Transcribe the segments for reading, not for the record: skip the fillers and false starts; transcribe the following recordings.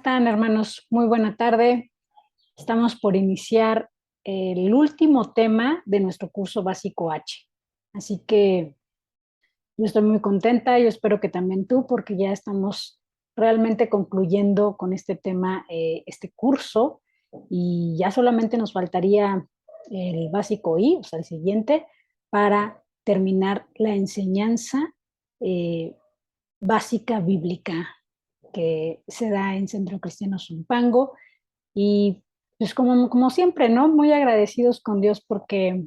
están, hermanos? Muy buena tarde. Estamos por iniciar el último tema de nuestro curso básico H. Así que yo estoy muy contenta, yo espero que también tú, porque ya estamos realmente concluyendo con este tema, este curso, y ya solamente nos faltaría el básico I, o sea, el siguiente, para terminar la enseñanza básica bíblica que se da en Centro Cristiano Zumpango. Y pues como siempre, ¿no? Muy agradecidos con Dios porque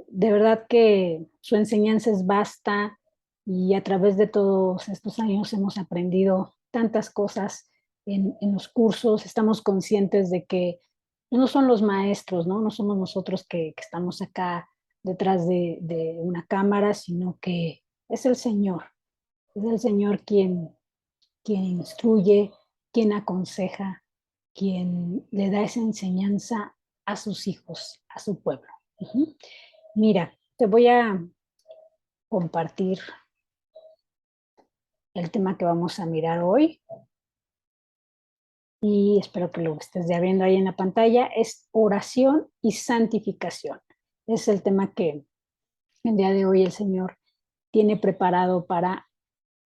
de verdad que su enseñanza es vasta y a través de todos estos años hemos aprendido tantas cosas en los cursos. Estamos conscientes de que no son los maestros, ¿no? No somos nosotros que estamos acá detrás de una cámara, sino que es el Señor. Es el Señor quien instruye, quien aconseja, quien le da esa enseñanza a sus hijos, a su pueblo. Ujú. Mira, te voy a compartir el tema que vamos a mirar hoy y espero que lo estés ya viendo ahí en la pantalla. Es oración y santificación. Es el tema que el día de hoy el Señor tiene preparado para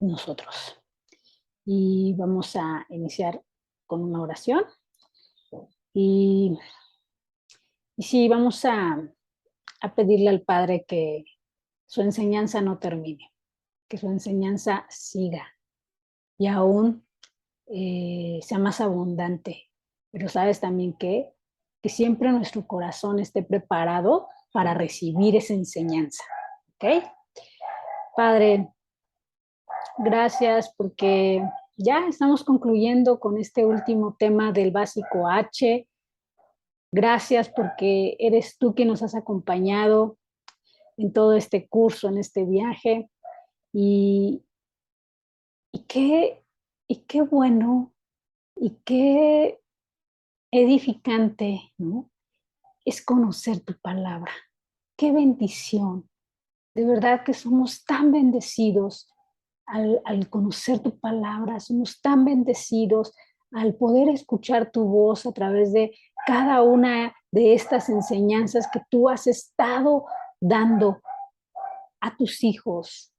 nosotros. Y vamos a iniciar con una oración. Y sí, vamos a pedirle al Padre que su enseñanza no termine, que su enseñanza siga y aún sea más abundante. Pero sabes también que siempre nuestro corazón esté preparado para recibir esa enseñanza. ¿Ok? Padre, gracias porque ya estamos concluyendo con este último tema del básico H. Gracias porque eres tú quien nos has acompañado en todo este curso, en este viaje. Y, y, qué, y qué bueno y qué edificante, ¿no? Es conocer tu palabra. Qué bendición. De verdad que somos tan bendecidos al conocer tu palabra, somos tan bendecidos al poder escuchar tu voz a través de cada una de estas enseñanzas que tú has estado dando a tus hijos,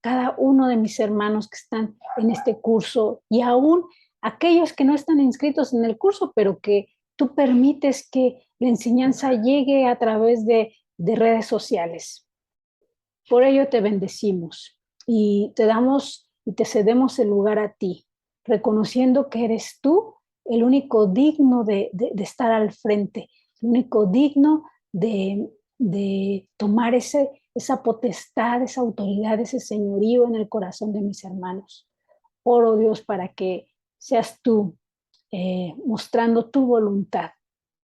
cada uno de mis hermanos que están en este curso y aún aquellos que no están inscritos en el curso, pero que tú permites que la enseñanza llegue a través de redes sociales. Por ello te bendecimos y te damos y te cedemos el lugar a ti, reconociendo que eres tú el único digno de estar al frente, el único digno de tomar esa potestad, esa autoridad, ese señorío en el corazón de mis hermanos. Oro, Dios, para que seas tú mostrando tu voluntad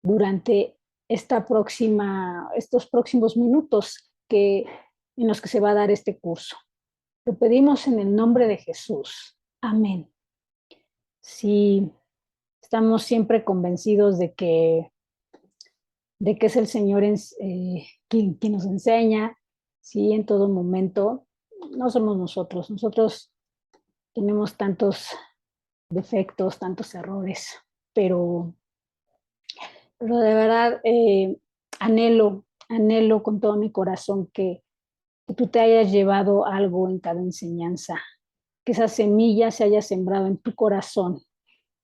durante estos próximos minutos en los que se va a dar este curso. Lo pedimos en el nombre de Jesús. Amén. Sí, estamos siempre convencidos de que es el Señor quien nos enseña, sí, en todo momento. No somos nosotros. Nosotros tenemos tantos defectos, tantos errores, pero de verdad anhelo con todo mi corazón que tú te hayas llevado algo en cada enseñanza, que esa semilla se haya sembrado en tu corazón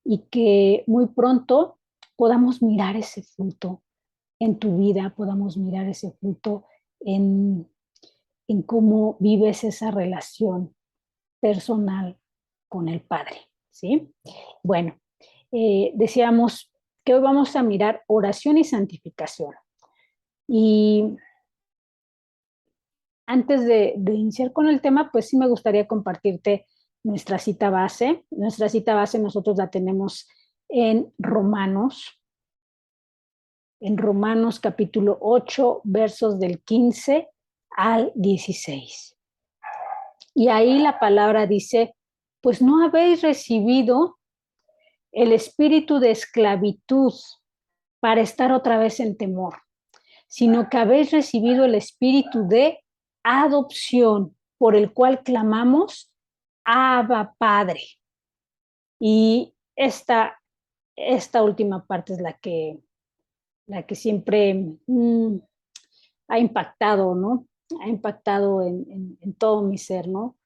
y que muy pronto podamos mirar ese fruto en tu vida, podamos mirar ese fruto en, en cómo vives esa relación personal con el Padre, ¿sí? Bueno, decíamos que hoy vamos a mirar oración y santificación. Y antes de iniciar con el tema, pues sí me gustaría compartirte nuestra cita base. Nuestra cita base nosotros la tenemos en Romanos capítulo 8, versos del 15 al 16. Y ahí la palabra dice, pues no habéis recibido el espíritu de esclavitud para estar otra vez en temor, sino que habéis recibido el espíritu de adopción, por el cual clamamos, Abba, Padre. Y esta última parte es la que siempre ha impactado, ¿no? Ha impactado en todo mi ser, ¿no?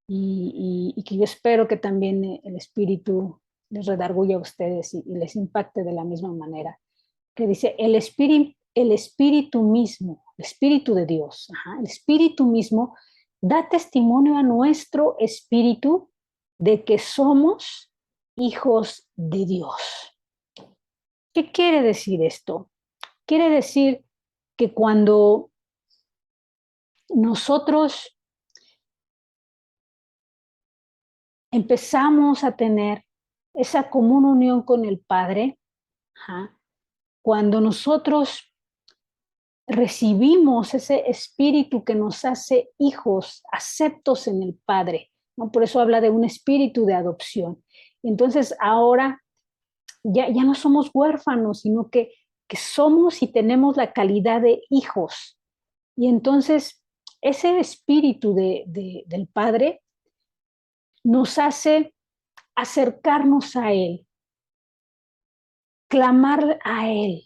Y que yo espero que también el Espíritu les redarguya a ustedes y les impacte de la misma manera. Que dice, el Espíritu mismo, el Espíritu de Dios, ajá, el Espíritu mismo da testimonio a nuestro espíritu de que somos hijos de Dios. ¿Qué quiere decir esto? Quiere decir que cuando nosotros empezamos a tener esa común unión con el Padre, ajá, cuando nosotros recibimos ese espíritu que nos hace hijos, aceptos en el Padre, ¿no? Por eso habla de un espíritu de adopción. Entonces ahora ya no somos huérfanos, sino que somos y tenemos la calidad de hijos. Y entonces ese espíritu del Padre nos hace acercarnos a Él, clamar a Él,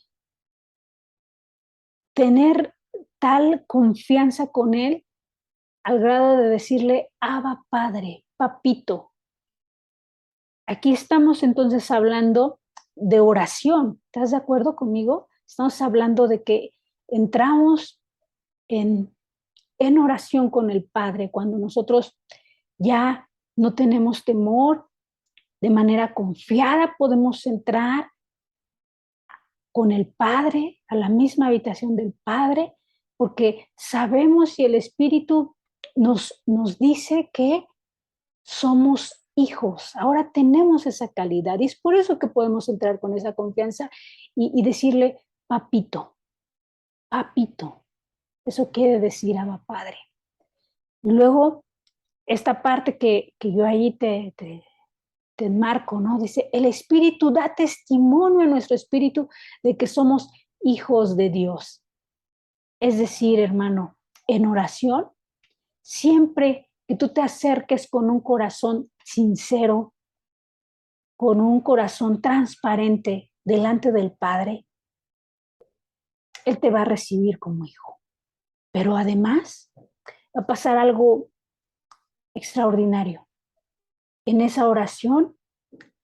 tener tal confianza con Él al grado de decirle, Abba Padre, papito. Aquí estamos entonces hablando de oración. ¿Estás de acuerdo conmigo? Estamos hablando de que entramos en oración con el Padre cuando nosotros ya no tenemos temor, de manera confiada podemos entrar con el Padre, a la misma habitación del Padre, porque sabemos y el Espíritu nos dice que somos hijos, ahora tenemos esa calidad y es por eso que podemos entrar con esa confianza y decirle, papito, papito, eso quiere decir Abba Padre. Y luego, esta parte que yo ahí te enmarco, ¿no? Dice, el Espíritu da testimonio a nuestro espíritu de que somos hijos de Dios. Es decir, hermano, en oración, siempre que tú te acerques con un corazón sincero, con un corazón transparente delante del Padre, Él te va a recibir como hijo. Pero además va a pasar algo extraordinario. En esa oración,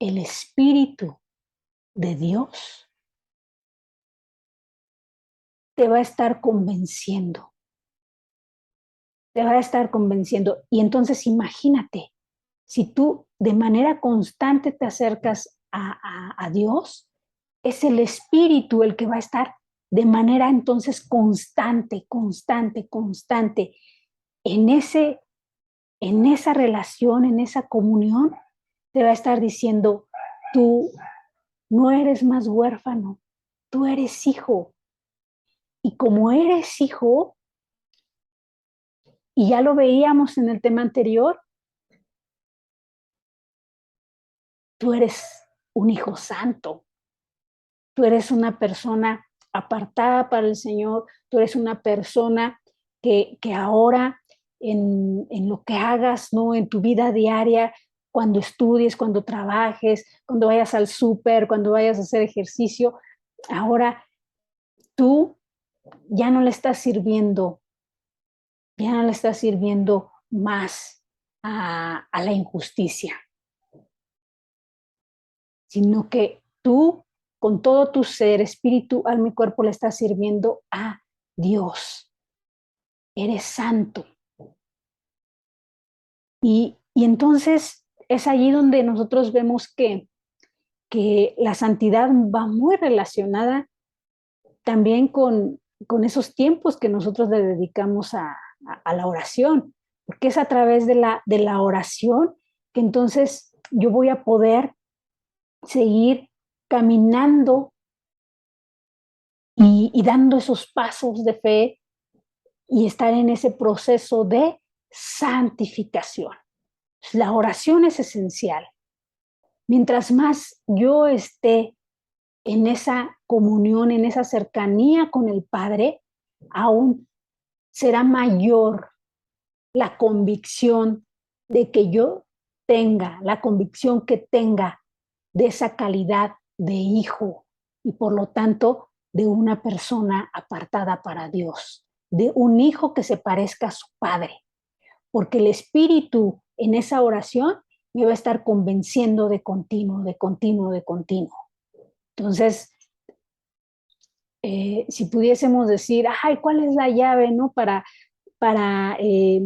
el Espíritu de Dios te va a estar convenciendo. Te va a estar convenciendo. Y entonces imagínate, si tú de manera constante te acercas a Dios, es el Espíritu el que va a estar de manera entonces constante, constante, constante en esa relación, en esa comunión, te va a estar diciendo, tú no eres más huérfano, tú eres hijo. Y como eres hijo, y ya lo veíamos en el tema anterior, tú eres un hijo santo, tú eres una persona apartada para el Señor, tú eres una persona que ahora en lo que hagas, ¿no? En tu vida diaria, cuando estudies, cuando trabajes, cuando vayas al súper, cuando vayas a hacer ejercicio, ahora tú ya no le estás sirviendo, ya no le estás sirviendo más a la injusticia, sino que tú, con todo tu ser, espíritu, alma y cuerpo, le estás sirviendo a Dios. Eres santo. Y entonces es allí donde nosotros vemos que la santidad va muy relacionada también con esos tiempos que nosotros le dedicamos a la oración, porque es a través de la oración que entonces yo voy a poder seguir caminando y dando esos pasos de fe y estar en ese proceso de santificación. La oración es esencial. Mientras más yo esté en esa comunión, en esa cercanía con el Padre, aún será mayor la convicción de que yo tenga, la convicción que tenga de esa calidad de hijo y por lo tanto de una persona apartada para Dios, de un hijo que se parezca a su padre, porque el Espíritu en esa oración me va a estar convenciendo de continuo, de continuo, de continuo. Entonces, si pudiésemos decir, ay, ¿cuál es la llave, no? Para, eh,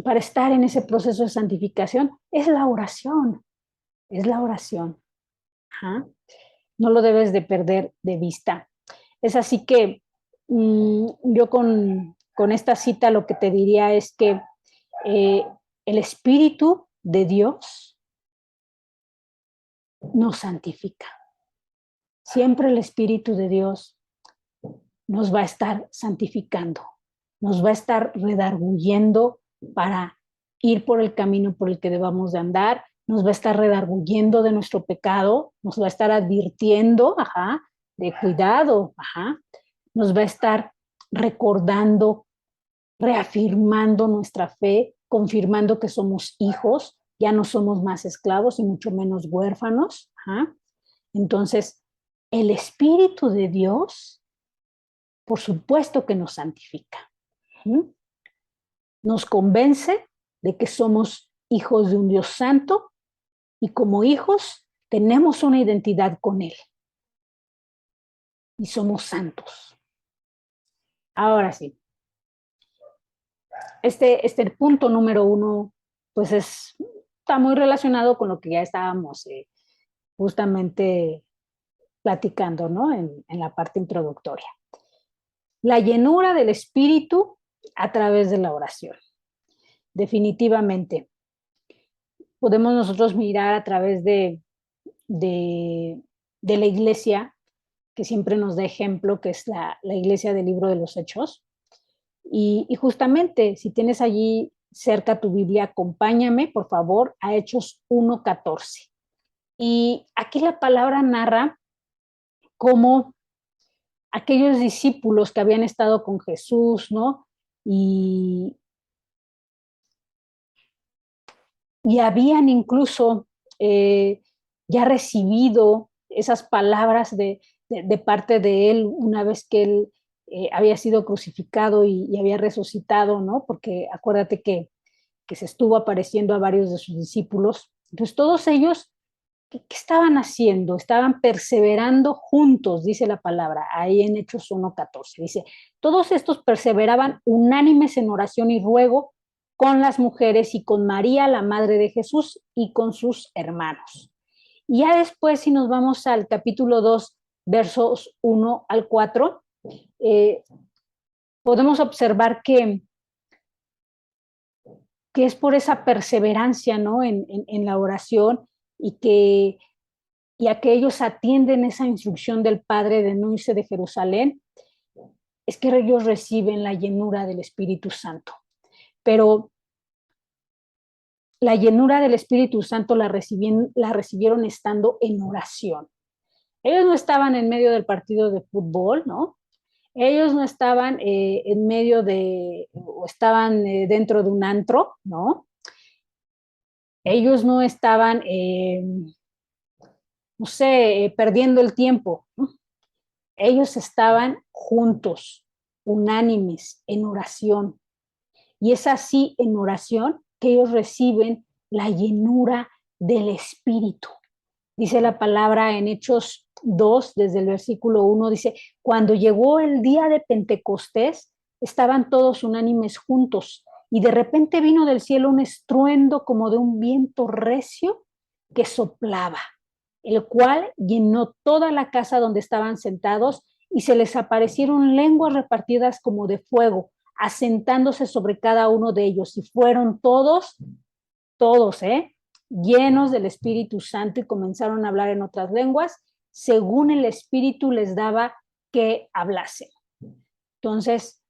para estar en ese proceso de santificación, es la oración, es la oración. Ajá. No lo debes de perder de vista. Es así que yo con esta cita lo que te diría es que eh, el Espíritu de Dios nos santifica. Siempre el Espíritu de Dios nos va a estar santificando, nos va a estar redarguyendo para ir por el camino por el que debamos de andar, nos va a estar redarguyendo de nuestro pecado, nos va a estar advirtiendo, de cuidado, nos va a estar recordando, reafirmando nuestra fe, confirmando que somos hijos, ya no somos más esclavos y mucho menos huérfanos. Entonces, el Espíritu de Dios, por supuesto que nos santifica. Nos convence de que somos hijos de un Dios santo y como hijos tenemos una identidad con Él y somos santos. Ahora sí, este punto número 1, pues está muy relacionado con lo que ya estábamos justamente platicando, ¿no? En la parte introductoria. La llenura del Espíritu a través de la oración. Definitivamente. Podemos nosotros mirar a través de la iglesia, que siempre nos da ejemplo, que es la iglesia del libro de los Hechos. Y justamente, si tienes allí cerca tu Biblia, acompáñame, por favor, a Hechos 1:14. Y aquí la palabra narra cómo aquellos discípulos que habían estado con Jesús, ¿no? Y habían incluso ya recibido esas palabras de parte de él una vez que él había sido crucificado y había resucitado, ¿no? Porque acuérdate que se estuvo apareciendo a varios de sus discípulos. Entonces todos ellos, ¿qué estaban haciendo? Estaban perseverando juntos, dice la palabra, ahí en Hechos 1:14. Dice, todos estos perseveraban unánimes en oración y ruego con las mujeres y con María, la madre de Jesús, y con sus hermanos. Y ya después, si nos vamos al capítulo 2, versos 1-4, podemos observar que es por esa perseverancia, ¿no? En la oración y a que ellos atienden esa instrucción del Padre de no irse de Jerusalén, es que ellos reciben la llenura del Espíritu Santo. Pero la llenura del Espíritu Santo la recibieron estando en oración. Ellos no estaban en medio del partido de fútbol, ¿no? Ellos no estaban en medio o estaban dentro de un antro, ¿no? Ellos no estaban, no sé, perdiendo el tiempo, ¿no? Ellos estaban juntos, unánimes, en oración. Y es así en oración que ellos reciben la llenura del Espíritu. Dice la palabra en Hechos 2, desde el versículo 1, dice, cuando llegó el día de Pentecostés, estaban todos unánimes juntos y de repente vino del cielo un estruendo como de un viento recio que soplaba, el cual llenó toda la casa donde estaban sentados y se les aparecieron lenguas repartidas como de fuego, asentándose sobre cada uno de ellos y fueron todos, llenos del Espíritu Santo y comenzaron a hablar en otras lenguas, según el Espíritu les daba que hablasen. Entonces,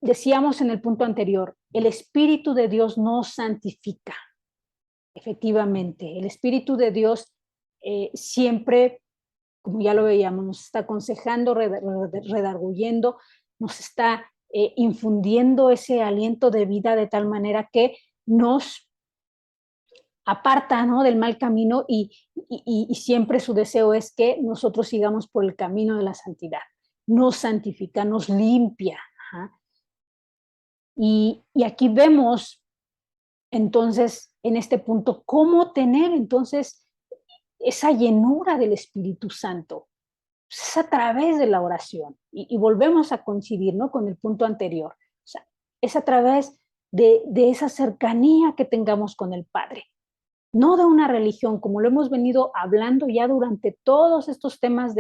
decíamos en el punto anterior, el Espíritu de Dios nos santifica. Efectivamente, el Espíritu de Dios siempre, como ya lo veíamos, nos está aconsejando, redarguyendo, nos está infundiendo ese aliento de vida de tal manera que nos aparta, ¿no?, del mal camino y siempre su deseo es que nosotros sigamos por el camino de la santidad. Nos santifica, nos limpia. Ajá. Y aquí vemos entonces en este punto cómo tener entonces esa llenura del Espíritu Santo. Es a través de la oración. Y volvemos a coincidir, ¿no?, con el punto anterior. O sea, es a través de esa cercanía que tengamos con el Padre. No de una religión, como lo hemos venido hablando ya durante todos estos temas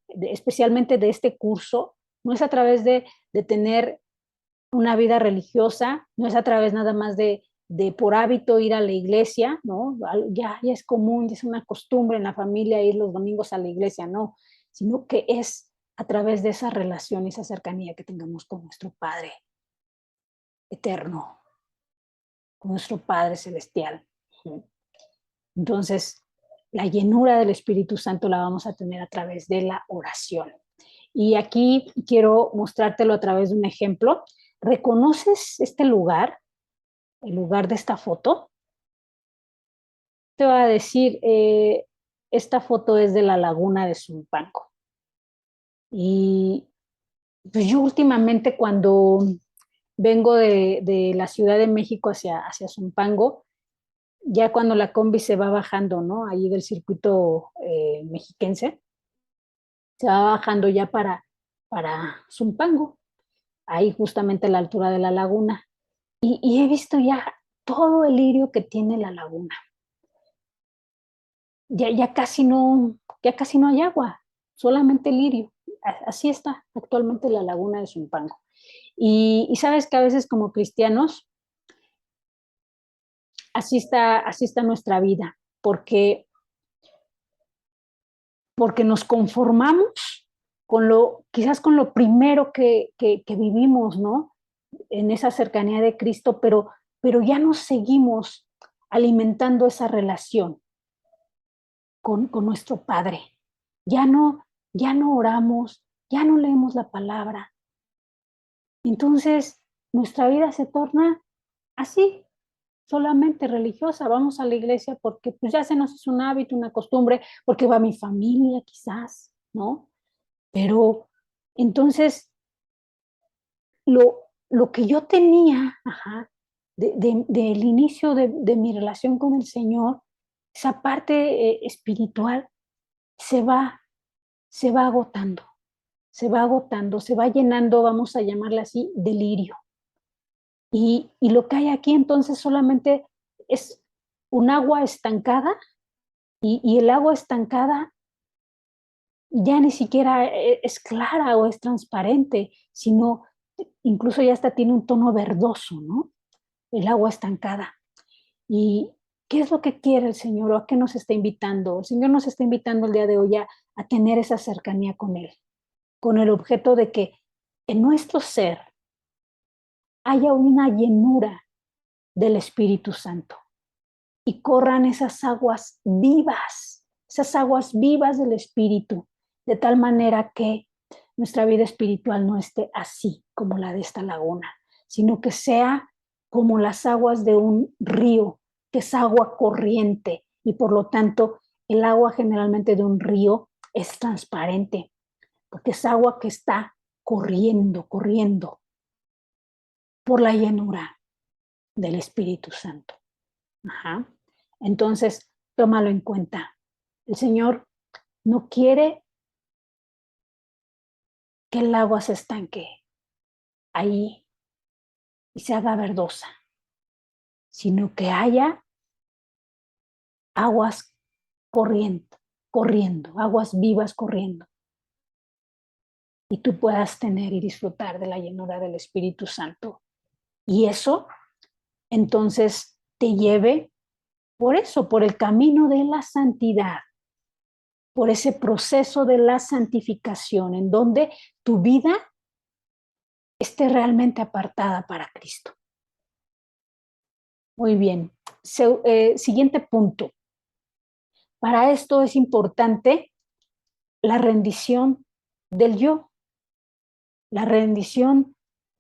especialmente de este curso. No es a través de tener una vida religiosa, no es a través nada más de por hábito ir a la iglesia, ¿no? Ya es común, ya es una costumbre en la familia ir los domingos a la iglesia, no, sino que es a través de esa relación, esa cercanía que tengamos con nuestro Padre eterno, con nuestro Padre celestial. Entonces, la llenura del Espíritu Santo la vamos a tener a través de la oración. Y aquí quiero mostrártelo a través de un ejemplo. ¿Reconoces este lugar, el lugar de esta foto? Te voy a decir, esta foto es de la laguna de Zumpango. Y pues yo últimamente cuando vengo de la Ciudad de México hacia Zumpango, ya cuando la combi se va bajando, ¿no?, ahí del circuito mexiquense, se va bajando ya para Zumpango, ahí justamente a la altura de la laguna. Y he visto ya todo el lirio que tiene la laguna. Ya casi no hay agua, solamente lirio. Así está actualmente la laguna de Zumpango. Y sabes que a veces como cristianos, así está nuestra vida, porque nos conformamos quizás con lo primero que vivimos, ¿no?, en esa cercanía de Cristo, pero ya no seguimos alimentando esa relación con nuestro Padre. Ya no, ya no oramos, ya no leemos la palabra. Entonces, nuestra vida se torna así, solamente religiosa. Vamos a la iglesia porque pues ya se nos hizo un hábito, una costumbre, porque va mi familia quizás, ¿no? Pero entonces lo que yo tenía, ajá, del inicio de mi relación con el Señor, esa parte espiritual se va, se va agotando, se va agotando, se va llenando, vamos a llamarle así, delirio. Y lo que hay aquí entonces solamente es un agua estancada y el agua estancada ya ni siquiera es clara o es transparente, sino incluso ya hasta tiene un tono verdoso, ¿no? El agua estancada. ¿Y qué es lo que quiere el Señor o a qué nos está invitando? El Señor nos está invitando el día de hoy a tener esa cercanía con Él, con el objeto de que en nuestro ser haya una llenura del Espíritu Santo y corran esas aguas vivas del Espíritu, de tal manera que nuestra vida espiritual no esté así como la de esta laguna, sino que sea como las aguas de un río, que es agua corriente y por lo tanto el agua generalmente de un río es transparente, porque es agua que está corriendo, corriendo por la llenura del Espíritu Santo. Ajá. Entonces, tómalo en cuenta. El Señor no quiere que el agua se estanque ahí y se haga verdosa, sino que haya aguas corriendo, corriendo, aguas vivas corriendo. Y tú puedas tener y disfrutar de la llenura del Espíritu Santo. Y eso, entonces, te lleve por eso, por el camino de la santidad, por ese proceso de la santificación, en donde tu vida esté realmente apartada para Cristo. Muy bien. Siguiente punto. Para esto es importante la rendición del yo, la rendición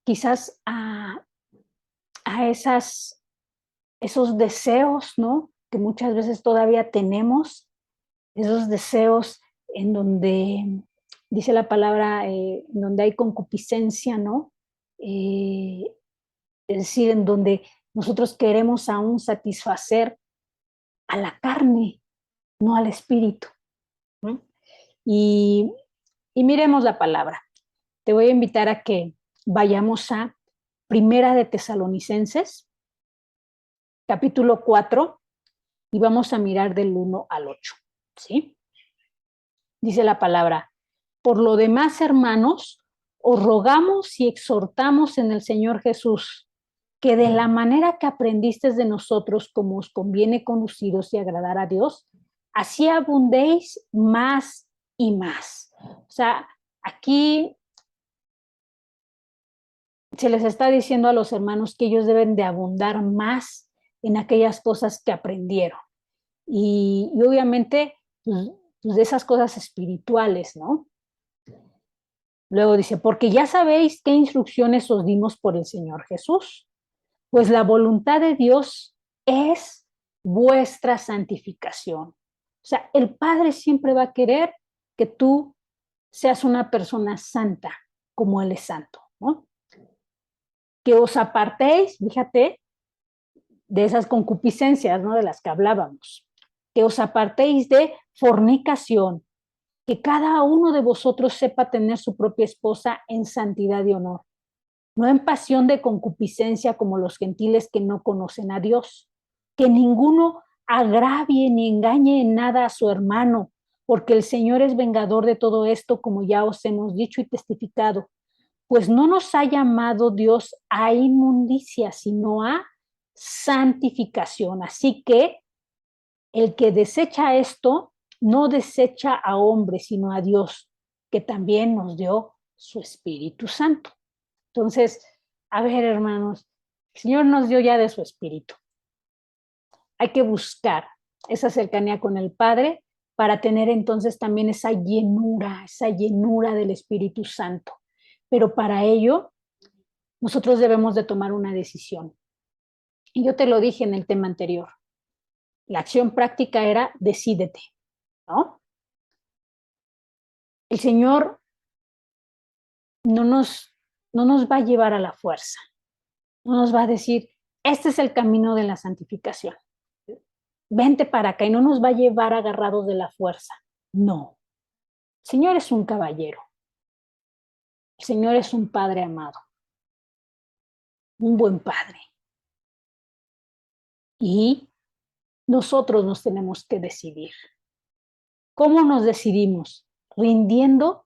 quizás a esos deseos, ¿no?, que muchas veces todavía tenemos, esos deseos en donde dice la palabra, en donde hay concupiscencia, ¿no? Es decir, en donde nosotros queremos aún satisfacer a la carne, no al espíritu, ¿no? Y, y miremos la palabra. Te voy a invitar a que vayamos a Primera de Tesalonicenses, capítulo 4, y vamos a mirar del 1 al 8, ¿sí? Dice la palabra: por lo demás, hermanos, os rogamos y exhortamos en el Señor Jesús, que de la manera que aprendisteis de nosotros, como os conviene conduciros y agradar a Dios, así abundéis más y más. O sea, aquí se les está diciendo a los hermanos que ellos deben de abundar más en aquellas cosas que aprendieron. Y obviamente, pues de esas cosas espirituales, ¿no? Luego dice, porque ya sabéis qué instrucciones os dimos por el Señor Jesús. Pues la voluntad de Dios es vuestra santificación. O sea, el Padre siempre va a querer que tú seas una persona santa, como Él es santo, ¿no? Que os apartéis, fíjate, de esas concupiscencias, ¿no? De las que hablábamos. Que os apartéis de fornicación, que cada uno de vosotros sepa tener su propia esposa en santidad y honor, no en pasión de concupiscencia como los gentiles que no conocen a Dios. Que ninguno agravie ni engañe en nada a su hermano, porque el Señor es vengador de todo esto, como ya os hemos dicho y testificado. Pues no nos ha llamado Dios a inmundicia, sino a santificación. Así que el que desecha esto, no desecha a hombre, sino a Dios, que también nos dio su Espíritu Santo. Entonces, a ver, hermanos, el Señor nos dio ya de su Espíritu. Hay que buscar esa cercanía con el Padre para tener entonces también esa llenura del Espíritu Santo. Pero para ello, nosotros debemos de tomar una decisión. Y yo te lo dije en el tema anterior. La acción práctica era decídete, ¿no? El Señor no nos va a llevar a la fuerza, no nos va a decir, este es el camino de la santificación, vente para acá, y no nos va a llevar agarrados de la fuerza. No, el Señor es un caballero, el Señor es un Padre amado, un buen Padre. Y nosotros nos tenemos que decidir. ¿Cómo nos decidimos? Rindiendo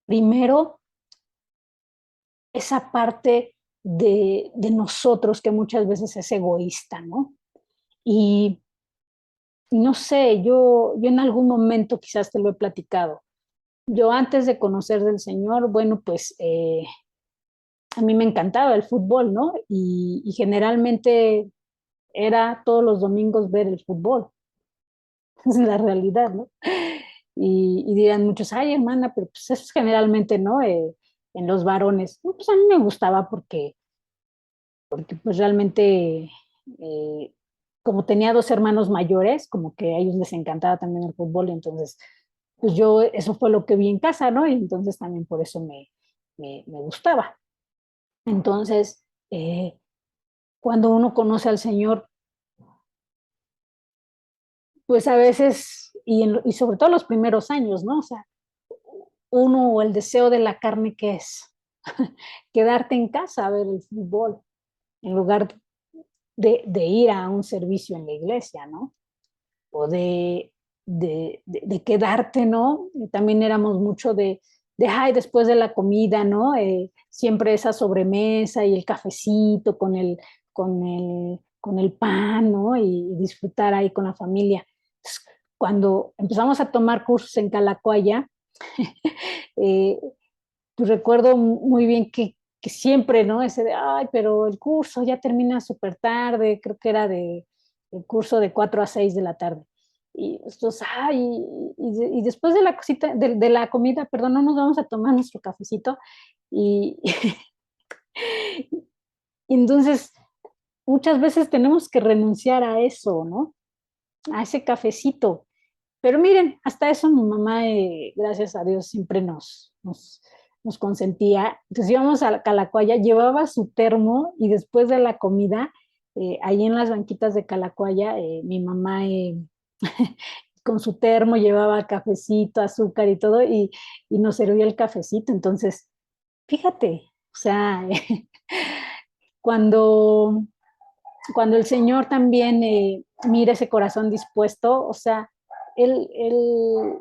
primero esa parte de nosotros que muchas veces es egoísta, ¿no? Y no sé, yo en algún momento quizás te lo he platicado. Yo antes de conocer del Señor, bueno, pues a mí me encantaba el fútbol, ¿no? Y generalmente era todos los domingos ver el fútbol. Esa es la realidad, ¿no? Y dirán muchos, ay, hermana, pero pues eso es generalmente, ¿no? En los varones. No, pues a mí me gustaba porque pues realmente, como tenía dos hermanos mayores, como que a ellos les encantaba también el fútbol, y entonces, pues yo, eso fue lo que vi en casa, ¿no? Y entonces también por eso me gustaba. Entonces, cuando uno conoce al Señor, pues a veces, y sobre todo los primeros años, ¿no? O sea, uno o el deseo de la carne que es quedarte en casa a ver el fútbol en lugar de ir a un servicio en la iglesia, ¿no? O de quedarte, ¿no? También éramos mucho ay, después de la comida, ¿no? Siempre esa sobremesa y el cafecito con el pan, ¿no? Y disfrutar ahí con la familia. Cuando empezamos a tomar cursos en Calacoaya, eh, pues recuerdo muy bien que siempre, ¿no? Ese de, ay, pero el curso ya termina súper tarde, creo que era el curso de 4 a 6 de la tarde. Y estos, ay, y después de la cosita, de la comida, perdón, no nos vamos a tomar nuestro cafecito. Y, y entonces, muchas veces tenemos que renunciar a eso, ¿no? A ese cafecito. Pero miren, hasta eso mi mamá, gracias a Dios, siempre nos consentía. Entonces íbamos a la Calacuaya, llevaba su termo y después de la comida, ahí en las banquitas de Calacuaya, mi mamá con su termo llevaba cafecito, azúcar y todo, y nos servía el cafecito. Entonces, fíjate, o sea, cuando, cuando el Señor también mira ese corazón dispuesto, o sea, Él, él,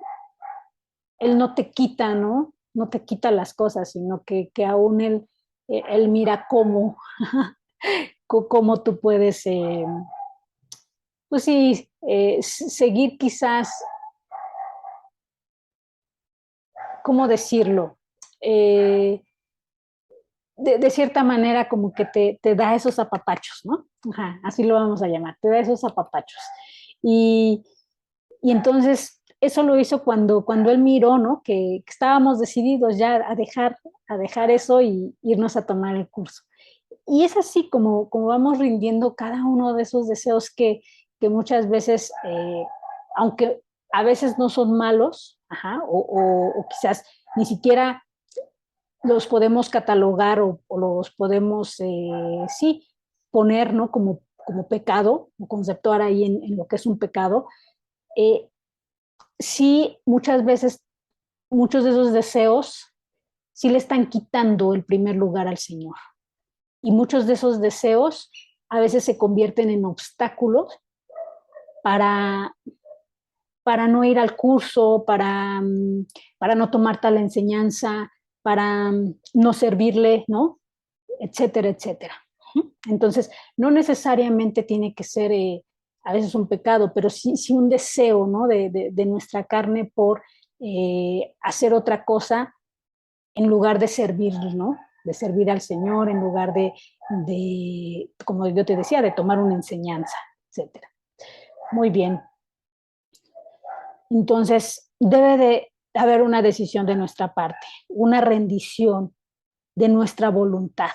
él no te quita, ¿no? No te quita las cosas, sino que aún él mira cómo, cómo tú puedes, pues sí, seguir quizás, ¿cómo decirlo? Eh, de cierta manera como que te da esos apapachos, ¿no? Ajá, así lo vamos a llamar, te da esos apapachos. Y, y entonces eso lo hizo cuando él miró, ¿no? Que estábamos decididos ya a dejar eso y irnos a tomar el curso. Y es así como vamos rindiendo cada uno de esos deseos que muchas veces, aunque a veces no son malos, ajá, o quizás ni siquiera los podemos catalogar o los podemos, sí, poner, ¿no? Como pecado, o conceptuar ahí en lo que es un pecado. Eh, sí, muchas veces, muchos de esos deseos sí le están quitando el primer lugar al Señor. Y muchos de esos deseos a veces se convierten en obstáculos para, para no ir al curso, para no tomar tal enseñanza, para no servirle, ¿no? Etcétera, etcétera. Entonces, no necesariamente tiene que ser a veces un pecado, pero sí un deseo, ¿no? De nuestra carne por hacer otra cosa en lugar de servir, ¿no? De servir al Señor, en lugar como yo te decía, de tomar una enseñanza, etcétera. Muy bien. Entonces, debe de haber una decisión de nuestra parte, una rendición de nuestra voluntad.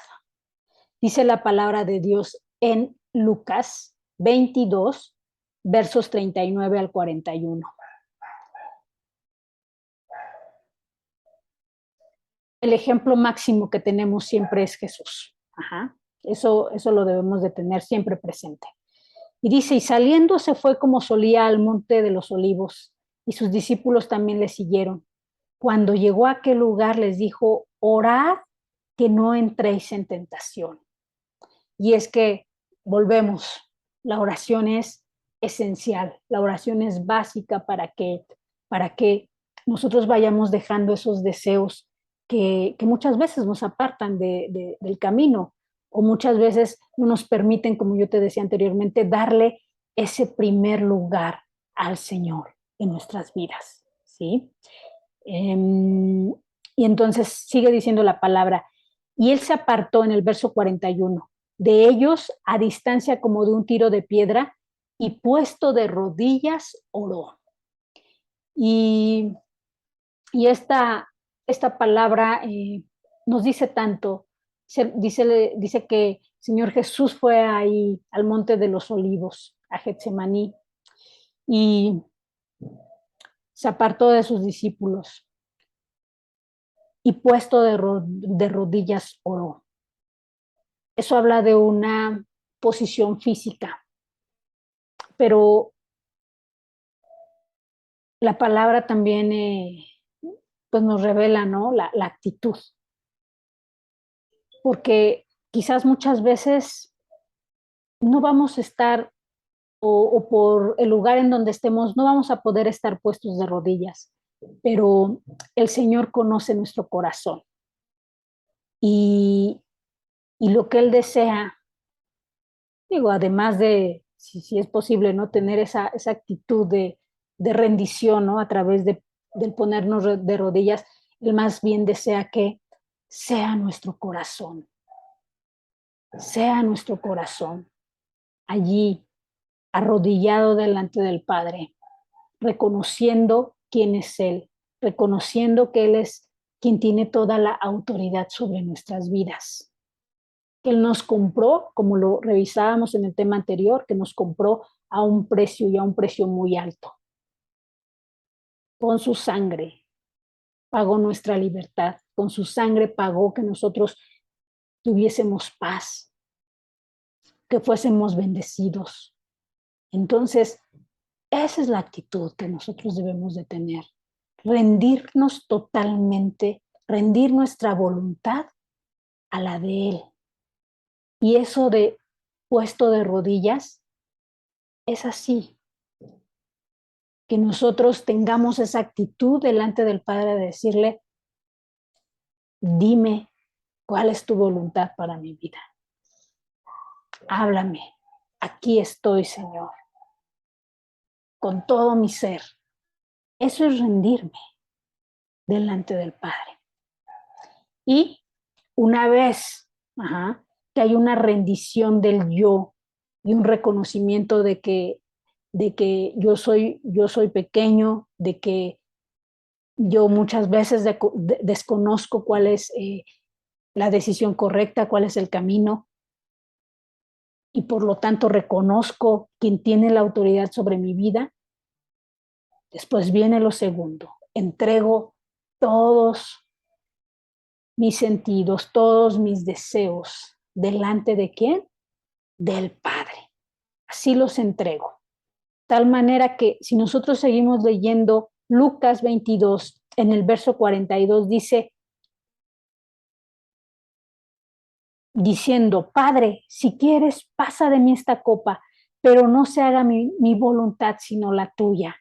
Dice la palabra de Dios en Lucas 22, versos 39 al 41. El ejemplo máximo que tenemos siempre es Jesús. Ajá. Eso lo debemos de tener siempre presente. Y dice, y saliendo se fue como solía al monte de los olivos, y sus discípulos también le siguieron. Cuando llegó a aquel lugar les dijo, orad que no entréis en tentación. Y es que volvemos, la oración es esencial, la oración es básica para que nosotros vayamos dejando esos deseos que muchas veces nos apartan del camino o muchas veces no nos permiten, como yo te decía anteriormente, darle ese primer lugar al Señor en nuestras vidas, ¿sí? Y entonces sigue diciendo la palabra, y él se apartó en el verso 41 de ellos a distancia como de un tiro de piedra y puesto de rodillas oró. Y, y esta palabra nos dice tanto, dice que el Señor Jesús fue ahí al monte de los olivos, a Getsemaní, y se apartó de sus discípulos y puesto de rodillas oró. Eso habla de una posición física, pero la palabra también pues nos revela, ¿no? La actitud, porque quizás muchas veces no vamos a estar o por el lugar en donde estemos, no vamos a poder estar puestos de rodillas, pero el Señor conoce nuestro corazón y, y lo que Él desea, digo, además de, si es posible, ¿no? Tener esa actitud de rendición, ¿no? A través del ponernos de rodillas, Él más bien desea que sea nuestro corazón, sea nuestro corazón allí, arrodillado delante del Padre, reconociendo quién es Él, reconociendo que Él es quien tiene toda la autoridad sobre nuestras vidas. que Él nos compró, como lo revisábamos en el tema anterior, que nos compró a un precio y a un precio muy alto. Con su sangre pagó nuestra libertad, con su sangre pagó que nosotros tuviésemos paz, que fuésemos bendecidos. Entonces, esa es la actitud que nosotros debemos de tener, rendirnos totalmente, rendir nuestra voluntad a la de Él. Y eso de puesto de rodillas es así, que nosotros tengamos esa actitud delante del Padre de decirle, dime cuál es tu voluntad para mi vida. Háblame, aquí estoy, Señor, con todo mi ser. Eso es rendirme delante del Padre. Y una vez que hay una rendición del yo y un reconocimiento de que yo soy pequeño, de que yo muchas veces desconozco cuál es la decisión correcta, cuál es el camino, y por lo tanto reconozco quién tiene la autoridad sobre mi vida. Después viene lo segundo, entrego todos mis sentidos, todos mis deseos, ¿delante de quién? Del Padre. Así los entrego. Tal manera que si nosotros seguimos leyendo Lucas 22, en el verso 42 dice, diciendo, Padre, si quieres, pasa de mí esta copa, pero no se haga mi voluntad, sino la tuya.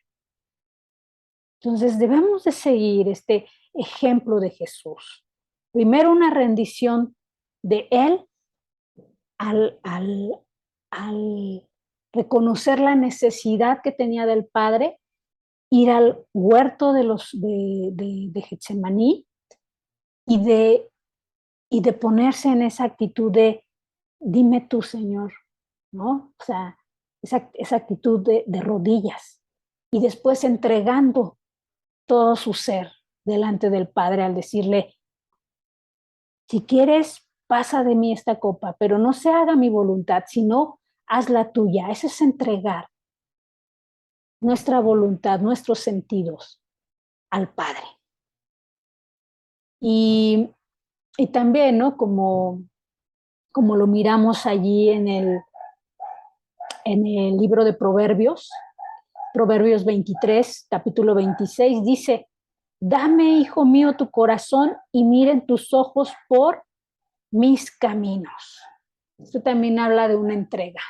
Entonces debemos de seguir este ejemplo de Jesús. Primero una rendición de Él al reconocer la necesidad que tenía del Padre, ir al huerto de Getsemaní y de ponerse en esa actitud de, dime tú, Señor, ¿no? O sea, esa actitud de rodillas y después entregando todo su ser delante del Padre al decirle, si quieres, pasa de mí esta copa, pero no se haga mi voluntad, sino haz la tuya. Eso es entregar nuestra voluntad, nuestros sentidos al Padre. Y también, ¿no? Como lo miramos allí en el libro de Proverbios, Proverbios 23, capítulo 26, dice, dame, hijo mío, tu corazón y miren tus ojos por mis caminos. Esto también habla de una entrega.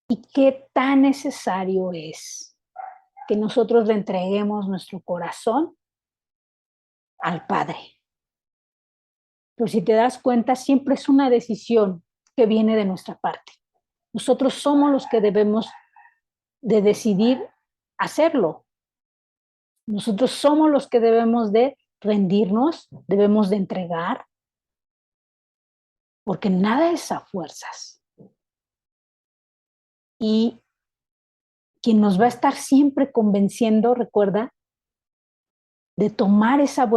¿Y qué tan necesario es que nosotros le entreguemos nuestro corazón al Padre? Pero si te das cuenta, siempre es una decisión que viene de nuestra parte. Nosotros somos los que debemos de decidir hacerlo. Nosotros somos los que debemos de rendirnos, debemos de entregar, porque nada es a fuerzas. Y quien nos va a estar siempre convenciendo, recuerda, de tomar esa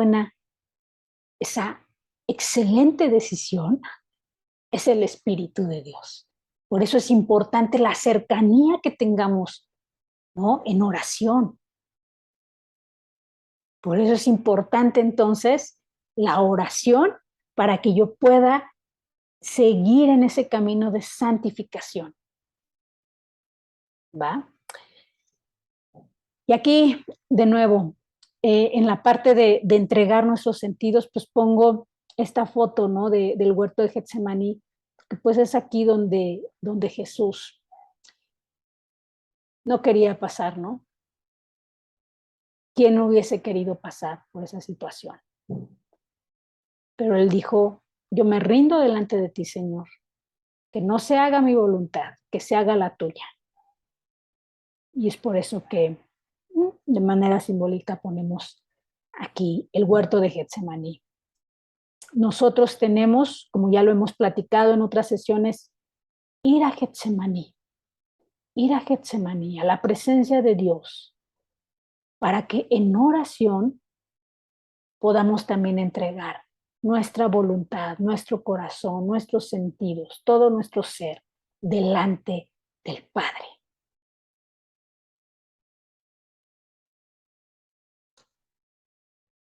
excelente decisión, es el Espíritu de Dios. Por eso es importante la cercanía que tengamos, ¿no? En oración. Por eso es importante entonces la oración para que yo pueda seguir en ese camino de santificación. ¿Va? Y aquí, de nuevo, en la parte de entregar nuestros sentidos, pues pongo esta foto, ¿no? Del huerto de Getsemaní, que pues es aquí donde Jesús no quería pasar, ¿no? ¿Quién no hubiese querido pasar por esa situación? Pero él dijo, yo me rindo delante de ti, Señor, que no se haga mi voluntad, que se haga la tuya. Y es por eso que de manera simbólica ponemos aquí el huerto de Getsemaní. Nosotros tenemos, como ya lo hemos platicado en otras sesiones, ir a Getsemaní, a la presencia de Dios, para que en oración podamos también entregar nuestra voluntad, nuestro corazón, nuestros sentidos, todo nuestro ser delante del Padre.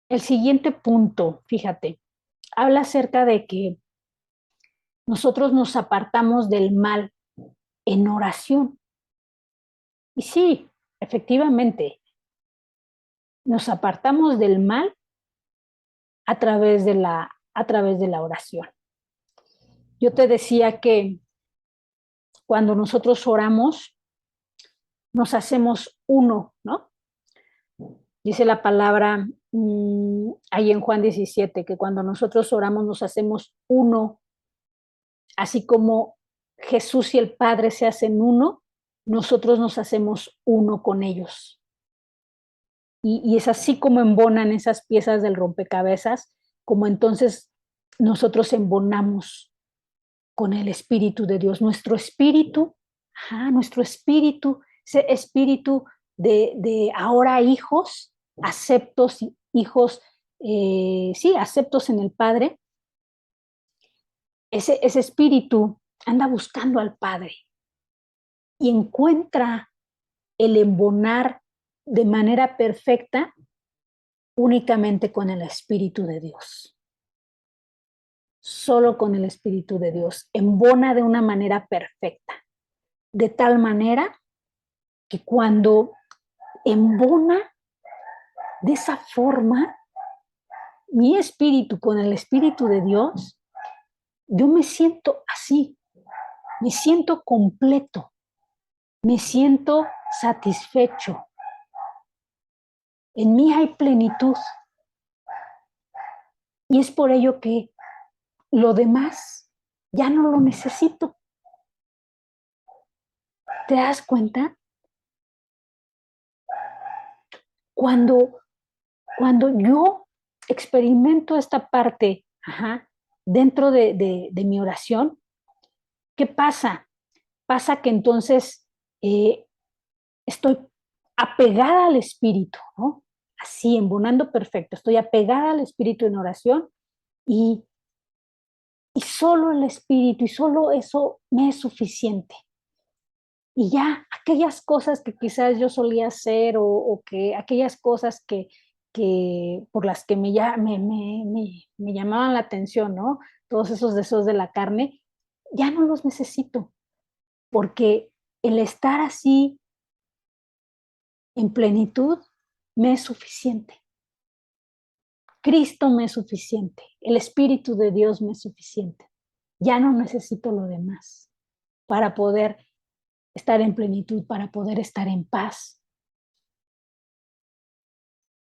El siguiente punto, fíjate, habla acerca de que nosotros nos apartamos del mal en oración. Y sí, efectivamente, nos apartamos del mal a través de la oración. Yo te decía que cuando nosotros oramos, nos hacemos uno, ¿no? Dice la palabra ahí en Juan 17, que cuando nosotros oramos nos hacemos uno, así como Jesús y el Padre se hacen uno, nosotros nos hacemos uno con ellos. Y es así como embonan esas piezas del rompecabezas, como entonces nosotros embonamos con el Espíritu de Dios. Nuestro espíritu, ese espíritu de ahora hijos, aceptos, hijos, sí, aceptos en el Padre, ese espíritu anda buscando al Padre y encuentra el embonar de manera perfecta únicamente con el Espíritu de Dios. Solo con el Espíritu de Dios. Embona de una manera perfecta. De tal manera que cuando embona de esa forma mi espíritu con el Espíritu de Dios, yo me siento así, me siento completo, me siento satisfecho. En mí hay plenitud. Y es por ello que lo demás ya no lo necesito. ¿Te das cuenta? Cuando yo experimento esta parte dentro de mi oración, ¿qué pasa? Pasa que entonces estoy apegada al Espíritu, ¿no? Así, embonando perfecto. Estoy apegada al Espíritu en oración y solo el Espíritu y solo eso me es suficiente. Y ya aquellas cosas que quizás yo solía hacer o que aquellas cosas que por las que me llamaban la atención, ¿no? Todos esos deseos de la carne, ya no los necesito, porque el estar así en plenitud me es suficiente. Cristo me es suficiente, el Espíritu de Dios me es suficiente. Ya no necesito lo demás para poder estar en plenitud, para poder estar en paz.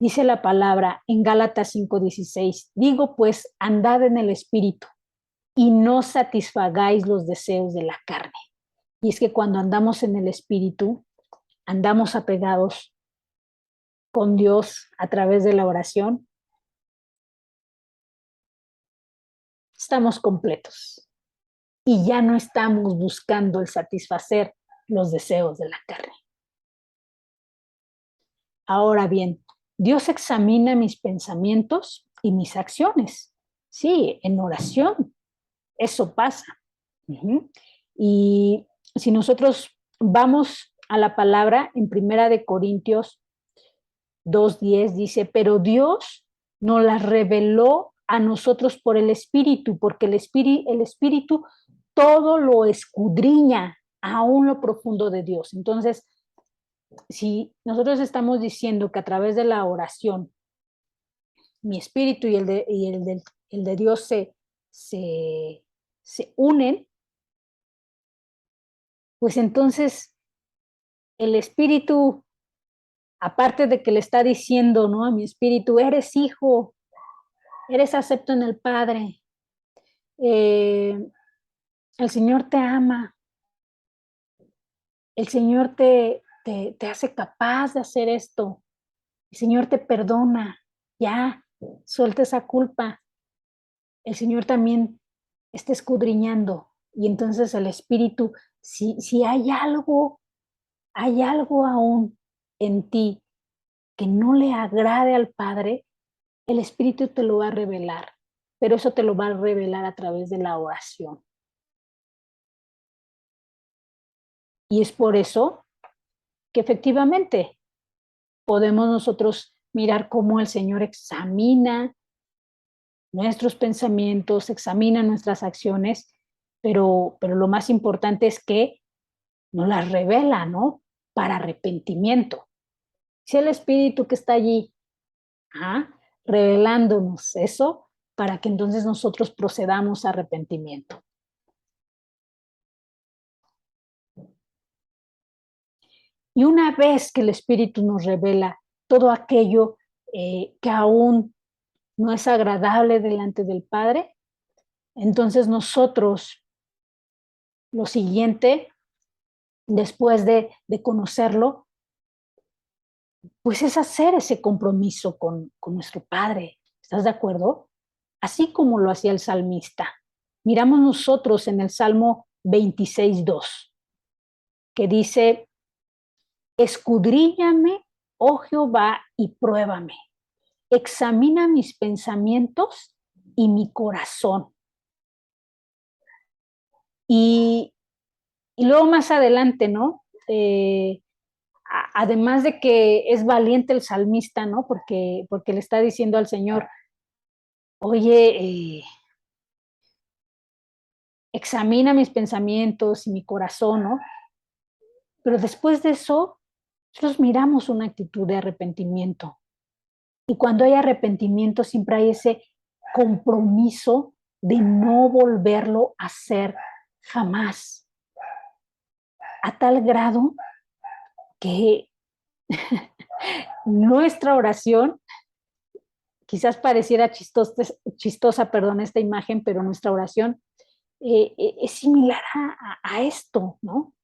Dice la palabra en Gálatas 5:16, digo pues, andad en el Espíritu y no satisfagáis los deseos de la carne. Y es que cuando andamos en el Espíritu, andamos apegados con Dios a través de la oración, estamos completos y ya no estamos buscando el satisfacer los deseos de la carne. Ahora bien, Dios examina mis pensamientos y mis acciones. Sí, en oración, eso pasa. Y si nosotros vamos a la palabra en Primera de Corintios 2:10 dice, pero Dios nos las reveló a nosotros por el Espíritu, porque el Espíritu todo lo escudriña, aún lo profundo de Dios. Entonces, si nosotros estamos diciendo que a través de la oración, mi espíritu y el de Dios se unen, pues entonces el espíritu, aparte de que le está diciendo, ¿no? A mi espíritu, eres hijo, eres acepto en el Padre, el Señor te ama, el Señor te hace capaz de hacer esto, el Señor te perdona, ya, suelta esa culpa, el Señor también está escudriñando y entonces el espíritu, si hay algo aún en ti que no le agrade al Padre, el Espíritu te lo va a revelar. pero eso te lo va a revelar a través de la oración. Y es por eso que efectivamente podemos nosotros mirar cómo el Señor examina nuestros pensamientos, examina nuestras acciones, pero lo más importante es que nos las revela, ¿no? Para arrepentimiento. Si el Espíritu que está allí, revelándonos eso, para que entonces nosotros procedamos a arrepentimiento. Y una vez que el Espíritu nos revela todo aquello que aún no es agradable delante del Padre, entonces nosotros, lo siguiente, después de conocerlo, pues es hacer ese compromiso con nuestro Padre. ¿Estás de acuerdo? Así como lo hacía el salmista. Miramos nosotros en el Salmo 26:2, que dice: escudriñame, oh Jehová, y pruébame. Examina mis pensamientos y mi corazón. Y luego más adelante, ¿no? Además de que es valiente el salmista, ¿no? Porque le está diciendo al Señor, oye, examina mis pensamientos y mi corazón, ¿no? Pero después de eso, nosotros miramos una actitud de arrepentimiento. Y cuando hay arrepentimiento, siempre hay ese compromiso de no volverlo a hacer jamás. A tal grado que nuestra oración, quizás pareciera chistosa, perdón, esta imagen, pero nuestra oración es similar a esto, ¿no?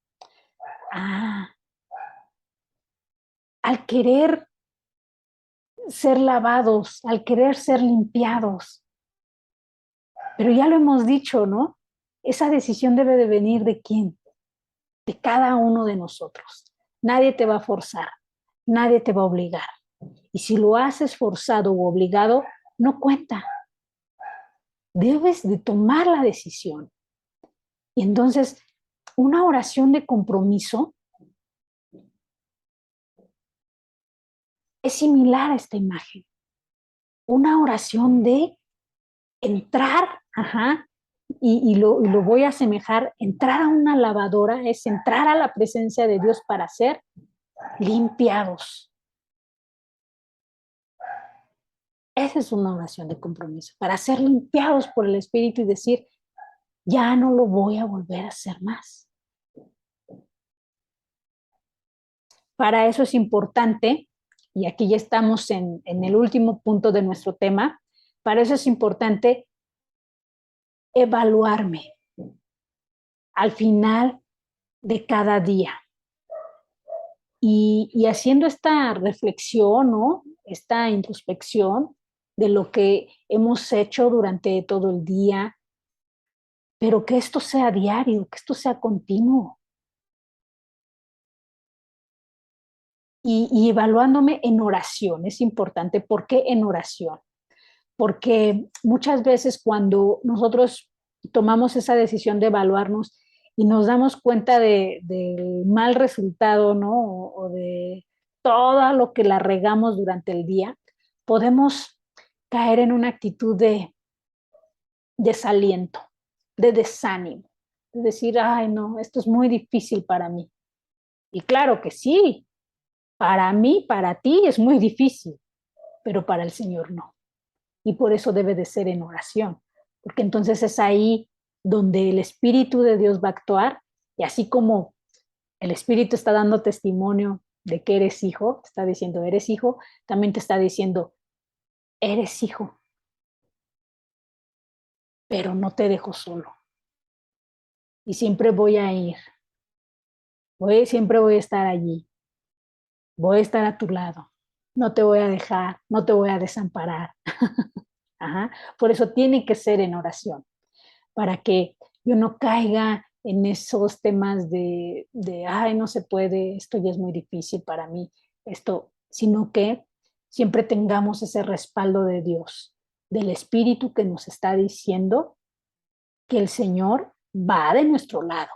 Al querer ser lavados, al querer ser limpiados. Pero ya lo hemos dicho, ¿no? Esa decisión debe de venir ¿de quién? De cada uno de nosotros. Nadie te va a forzar, nadie te va a obligar. Y si lo haces forzado o obligado, no cuenta. Debes de tomar la decisión. Y entonces, una oración de compromiso es similar a esta imagen. Una oración de entrar, y lo voy a asemejar, entrar a una lavadora es entrar a la presencia de Dios para ser limpiados. Esa es una oración de compromiso, para ser limpiados por el Espíritu y decir, ya no lo voy a volver a hacer más. Para eso es importante, y aquí ya estamos en el último punto de nuestro tema, para eso es importante evaluarme al final de cada día. Y haciendo esta reflexión, ¿no? Esta introspección de lo que hemos hecho durante todo el día, pero que esto sea diario, que esto sea continuo. Y evaluándome en oración, es importante. ¿Por qué en oración? Porque muchas veces cuando nosotros tomamos esa decisión de evaluarnos y nos damos cuenta del mal resultado, ¿no? O de todo lo que la regamos durante el día, podemos caer en una actitud de desaliento, de desánimo, de decir, ay, no, esto es muy difícil para mí. Y claro que sí, para mí, para ti es muy difícil, pero para el Señor no. Y por eso debe de ser en oración, porque entonces es ahí donde el Espíritu de Dios va a actuar, y así como el Espíritu está dando testimonio de que eres hijo, te está diciendo eres hijo, también te está diciendo eres hijo, pero no te dejo solo. Y siempre voy a ir, siempre voy a estar allí, voy a estar a tu lado, no te voy a dejar, no te voy a desamparar. Por eso tiene que ser en oración, para que yo no caiga en esos temas ay, no se puede, esto ya es muy difícil para mí, sino que siempre tengamos ese respaldo de Dios, del Espíritu que nos está diciendo que el Señor va de nuestro lado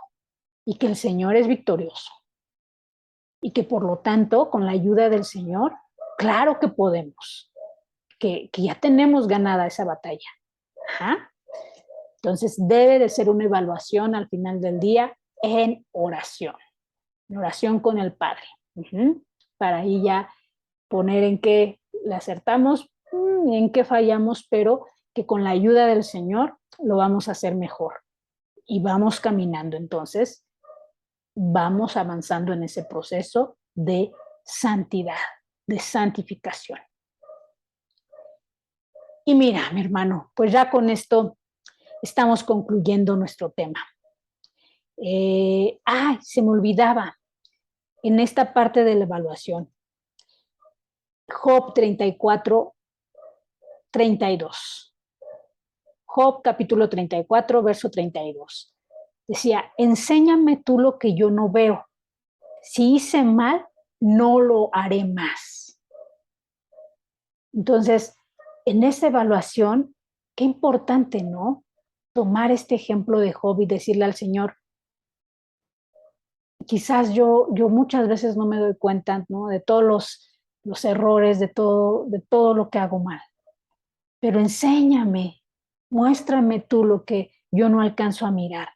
y que el Señor es victorioso. Y que por lo tanto, con la ayuda del Señor, claro que podemos, que ya tenemos ganada esa batalla. Ajá. Entonces debe de ser una evaluación al final del día en oración con el Padre. Para ahí ya poner en qué le acertamos, en qué fallamos, pero que con la ayuda del Señor lo vamos a hacer mejor. Y vamos caminando entonces, vamos avanzando en ese proceso de santidad, de santificación. Y mira, mi hermano, pues ya con esto estamos concluyendo nuestro tema. Se me olvidaba en esta parte de la evaluación. Job 34, 32. Job capítulo 34, verso 32. Decía, enséñame tú lo que yo no veo. Si hice mal, no lo haré más. Entonces, en esa evaluación, qué importante, ¿no? Tomar este ejemplo de Job y decirle al Señor, quizás yo muchas veces no me doy cuenta, ¿no? De todos los errores, de todo lo que hago mal. Pero enséñame, muéstrame tú lo que yo no alcanzo a mirar.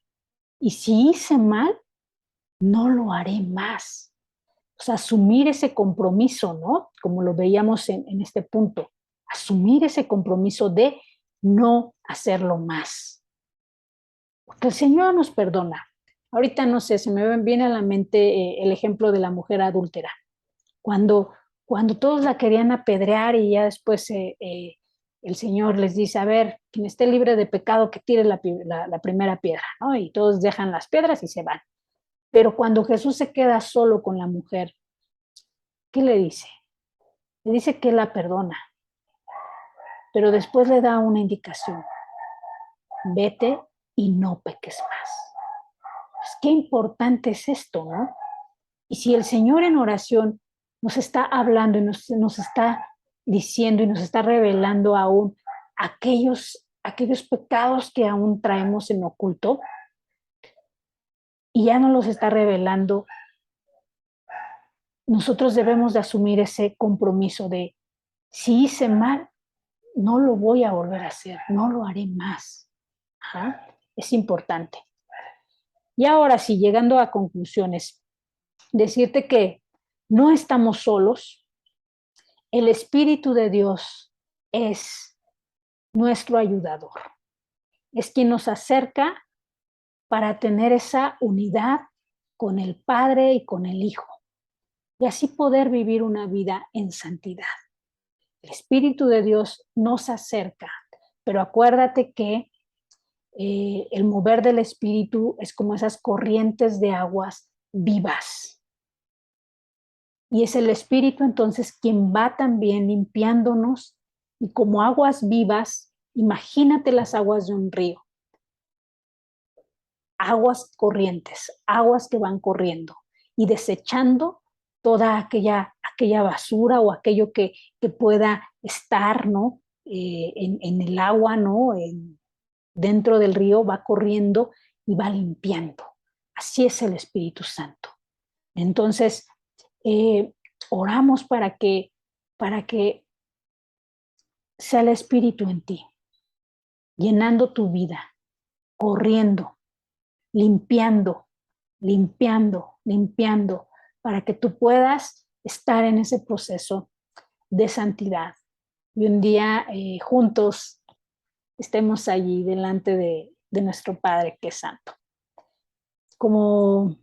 Y si hice mal, no lo haré más. O sea, asumir ese compromiso, ¿no? Como lo veíamos en este punto, asumir ese compromiso de no hacerlo más. Porque el Señor nos perdona. Ahorita no sé, se me viene a la mente el ejemplo de la mujer adúltera. Cuando todos la querían apedrear y ya después el Señor les dice, a ver, quien esté libre de pecado que tire la primera piedra, ¿no? Y todos dejan las piedras y se van. Pero cuando Jesús se queda solo con la mujer, ¿qué le dice? Le dice que la perdona, pero después le da una indicación. Vete y no peques más. Pues qué importante es esto, ¿no? Y si el Señor en oración nos está hablando y nos está diciendo y nos está revelando aún aquellos pecados que aún traemos en oculto, y ya no los está revelando, nosotros debemos de asumir ese compromiso de, si hice mal, no lo voy a volver a hacer, no lo haré más. Ajá. Es importante. Y ahora sí, llegando a conclusiones, decirte que no estamos solos. El Espíritu de Dios es nuestro ayudador. Es quien nos acerca para tener esa unidad con el Padre y con el Hijo. Y así poder vivir una vida en santidad. El Espíritu de Dios nos acerca, pero acuérdate que el mover del Espíritu es como esas corrientes de aguas vivas. Y es el Espíritu entonces quien va también limpiándonos y como aguas vivas, imagínate las aguas de un río. Aguas corrientes, aguas que van corriendo y desechando toda aquella basura o aquello que pueda estar, ¿no? En el agua, ¿no? Dentro del río va corriendo y va limpiando. Así es el Espíritu Santo. Entonces, oramos para que sea el Espíritu en ti, llenando tu vida, corriendo, limpiando, para que tú puedas estar en ese proceso de santidad. Y un día juntos estemos allí delante de nuestro Padre que es santo. Como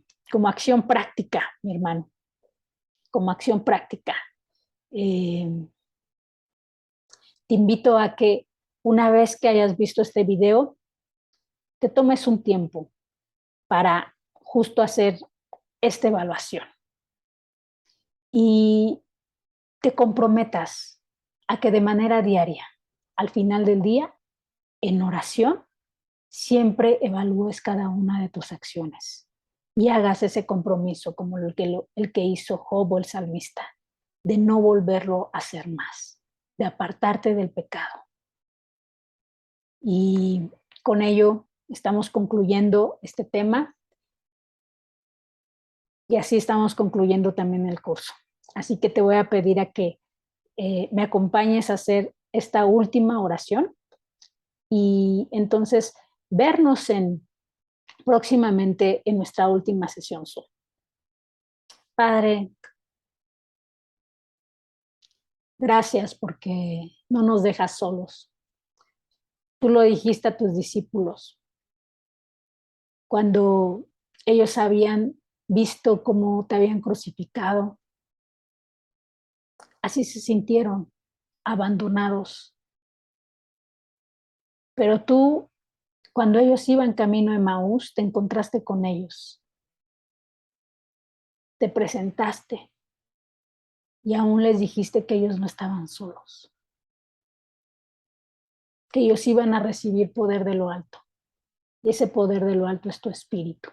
acción práctica, mi hermano, como acción práctica. Te invito a que una vez que hayas visto este video, te tomes un tiempo para justo hacer esta evaluación y te comprometas a que de manera diaria, al final del día, en oración, siempre evalúes cada una de tus acciones y hagas ese compromiso como el que hizo Job o el salmista, de no volverlo a hacer más, de apartarte del pecado Y con ello estamos concluyendo este tema y así estamos concluyendo también el curso. Así que te voy a pedir a que me acompañes a hacer esta última oración y entonces vernos próximamente en nuestra última sesión Zoom. Padre, gracias porque no nos dejas solos. Tú lo dijiste a tus discípulos cuando ellos habían visto cómo te habían crucificado. Así se sintieron abandonados. Pero tú, cuando ellos iban camino a Emaús, te encontraste con ellos. Te presentaste y aún les dijiste que ellos no estaban solos, que ellos iban a recibir poder de lo alto. Y ese poder de lo alto es tu espíritu.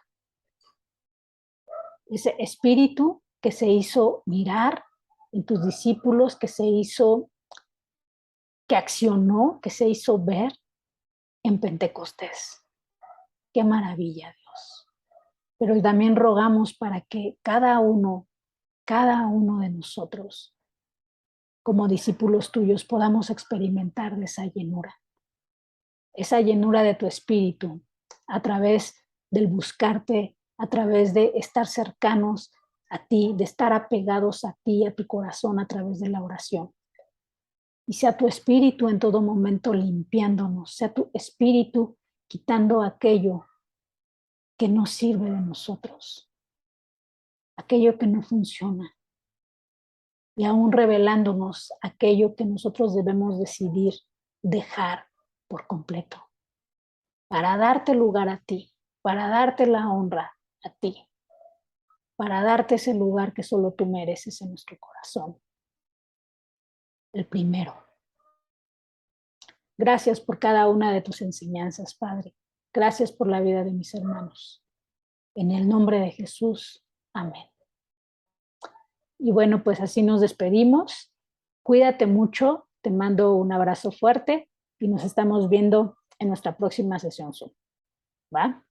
Ese espíritu que se hizo mirar en tus discípulos, que accionó, que se hizo ver en Pentecostés. Qué maravilla, Dios. Pero también rogamos para que cada uno de nosotros, como discípulos tuyos, podamos experimentar de esa llenura de tu espíritu, a través del buscarte, a través de estar cercanos a ti, de estar apegados a ti, a tu corazón, a través de la oración. Y sea tu espíritu en todo momento limpiándonos, sea tu espíritu quitando aquello que no sirve de nosotros, aquello que no funciona, y aún revelándonos aquello que nosotros debemos decidir dejar por completo, para darte lugar a ti, para darte la honra a ti, para darte ese lugar que solo tú mereces en nuestro corazón, el primero. Gracias por cada una de tus enseñanzas, Padre. Gracias por la vida de mis hermanos. En el nombre de Jesús, amén. Y bueno, pues así nos despedimos. Cuídate mucho, te mando un abrazo fuerte y nos estamos viendo en nuestra próxima sesión Zoom. ¿Va?